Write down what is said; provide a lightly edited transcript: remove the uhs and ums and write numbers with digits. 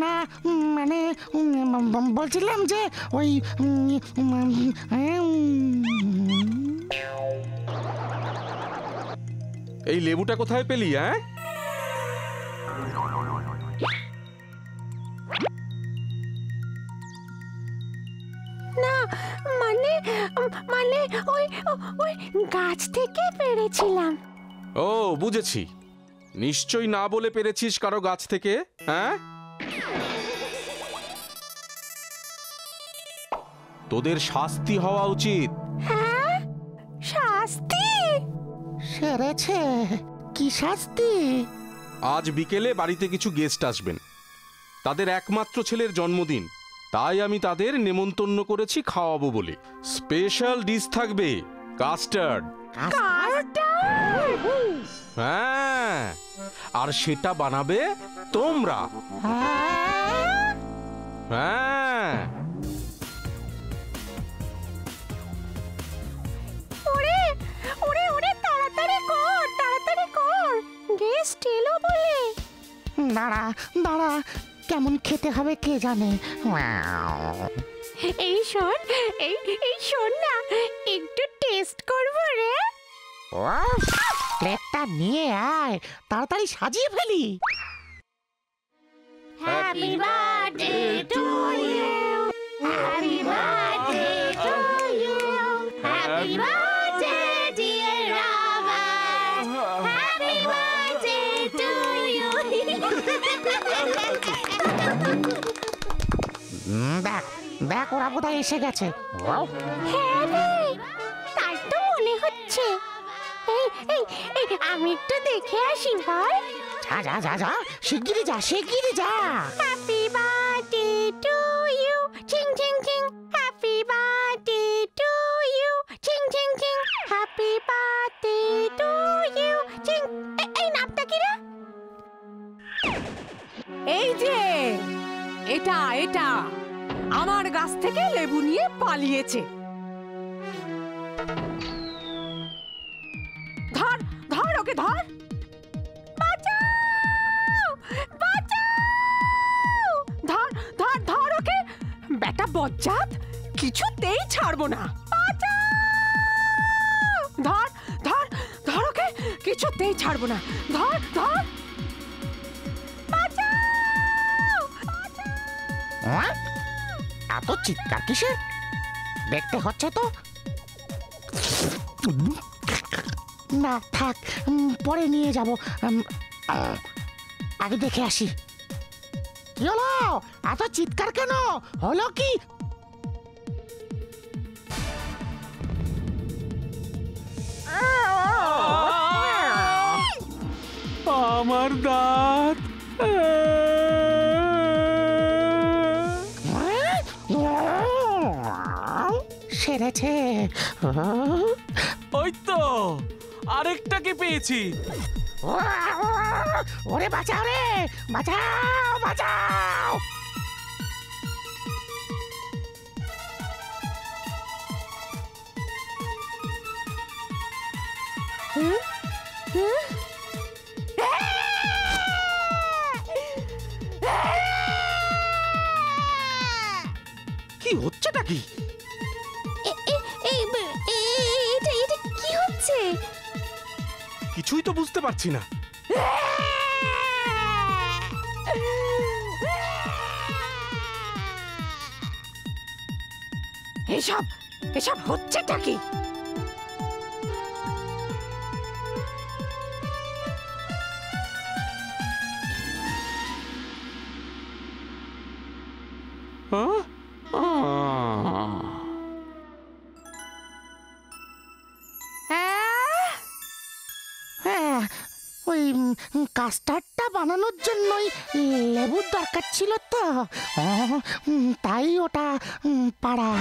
না মানে বলছিলাম যে ওই এই লেবুটা কোথায় পেলি? হ্যাঁ, না মানে মানে ওই ওই গাছ থেকে পেড়েছিলাম। ও বুঝেছি, নিশ্চয়ই না বলে পেরেছিস কারো গাছ থেকে। হ্যাঁ, তোদের শাস্তি হওয়া উচিত। হ্যাঁ, শাস্তি? সেরেছে? কি শাস্তি? আজ বিকেলে বাড়িতে কিছু গেস্ট আসবেন, তাদের একমাত্র ছেলের জন্মদিন, তাই আমি তাদের নেমন্তন্ন করেছি খাওয়াবো বলে। স্পেশাল ডিশ থাকবে কাস্টার্ড। হ্যাঁ, আর সেটা বানাবে তোমরা। হ্যাঁ, ওরে ওরে ওরে, তাড়াতাড়ি কর, তাড়াতাড়ি কর, গেস্ট এলো বলে। দাঁড়া দাঁড়া, কেমন খেতে হবে কে জানে। এই শোন, এই শোন না, একটু টেস্ট করবো রে। প্লেটটা নিয়ে আয়, তাড়াতাড়ি সাজিয়ে ফেলি। Happy birthday to you, happy birthday to you, happy birthday dear Robert, happy birthday to you. দেখ দেখ, ওরা বোধহয় এসে গেছে। হ্যাঁ রে, তাই তো মনে হচ্ছে। এই এই এই, আমি একটু দেখে আসি ভাই। যা যা যা যা, শিগগিরি যা, শিগগিরি যা। হ্যাপি বার্থডে টু ইউ, চিং চিং চিং, হ্যাপি বার্থডে টু ইউ, চিং চিং চিং, হ্যাপি বার্থডে টু ইউ, চিং। এই নামটা কি রে? এই যে এটা এটা আমার গাছ থেকে লেবু নিয়ে পালিয়েছে। ধর ধর ওকে, ধর। বাঁচাও, বাঁচাও, ধর ধর ধর ওকে। বেটা বজ্জাত, কিছুতেই ছাড়বো না। বাঁচাও, ধর ধর ধর ওকে, কিছুতেই ছাড়বো না। ধর ধর, এত চিৎকার কিসের? দেখতে হচ্ছে তো। না থাক, পরে নিয়ে যাব, আগে দেখে আসি। কি হলো, এত চিৎকার কেন? হলো কি? আমার দাঁত। সেরেছে। ওই তো আরেকটাকে পেয়েছি। ওরে বাঁচাও রে, বাঁচাও বাঁচাও। কি হচ্ছেটা কি? এটা কি হচ্ছে? কিছুই তো বুঝতে পারছি না। এসব এসব হচ্ছেটা কি? হ্যাঁ, ওই কাস্টার্ডটা বানানোর জন্যই লেবুর দরকার ছিল তো, তাই ওটা পাড়া।